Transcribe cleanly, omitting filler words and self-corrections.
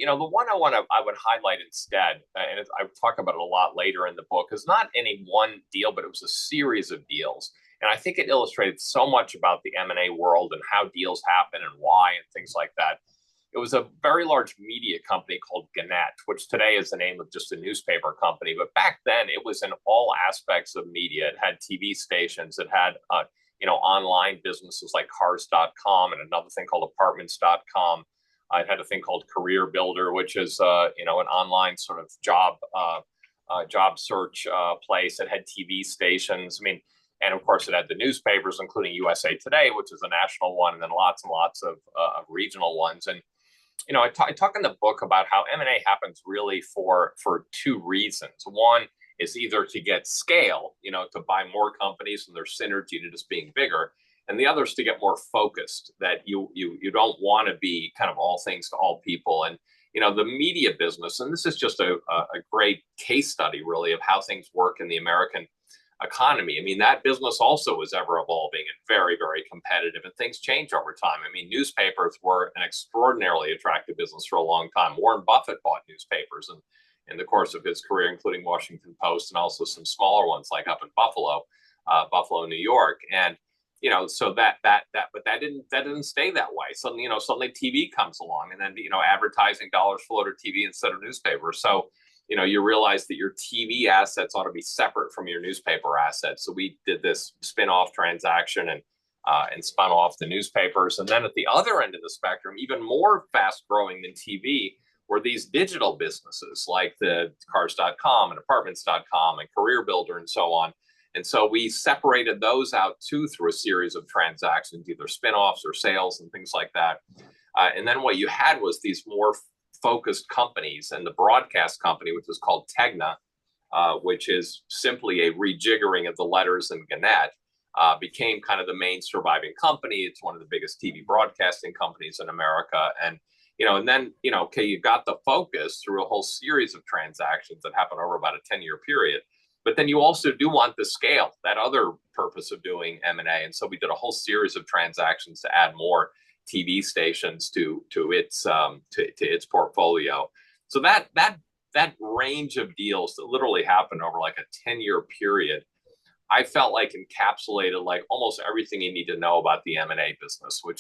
But the one I would highlight instead, and I talk about it a lot later in the book, is not any one deal, but it was a series of deals. And I think it illustrated so much about the M&A world and how deals happen and why and things like that. It was a very large media company called Gannett, which today is the name of just a newspaper company. But back then, it was in all aspects of media. It had TV stations. It had, online businesses like cars.com and another thing called apartments.com. It had a thing called Career Builder, which is, an online sort of job search place. It had TV stations. I mean, and of course, it had the newspapers, including USA Today, which is a national one, and then lots and lots of regional ones. And I talk in the book about how M&A happens really for two reasons. One is either to get scale, to buy more companies and their synergy to just being bigger, and the other is to get more focused. That you don't want to be kind of all things to all people. And the media business, and this is just a great case study really of how things work in the American economy. I mean, that business also is ever evolving and very, very competitive, and things change over time. I mean, newspapers were an extraordinarily attractive business for a long time. Warren Buffett bought newspapers and in the course of his career, including Washington Post and also some smaller ones like up in Buffalo, New York. And so but that didn't stay that way. Suddenly, suddenly TV comes along, and then advertising dollars flow to TV instead of newspapers. So you realize that your TV assets ought to be separate from your newspaper assets. So we did this spin-off transaction and spun off the newspapers. And then at the other end of the spectrum, even more fast-growing than TV, were these digital businesses like the cars.com and apartments.com and Career Builder and so on. And so we separated those out too through a series of transactions, either spin-offs or sales and things like that. And then what you had was these more focused companies, and the broadcast company, which was called Tegna, which is simply a rejiggering of the letters in Gannett, became kind of the main surviving company. It's one of the biggest TV broadcasting companies in America. And then okay, you got the focus through a whole series of transactions that happened over about a 10-year period. But then you also do want the scale, that other purpose of doing M&A. And so we did a whole series of transactions to add more TV stations to its portfolio. So that range of deals that literally happened over like a 10-year period, I felt like encapsulated like almost everything you need to know about the M&A business, which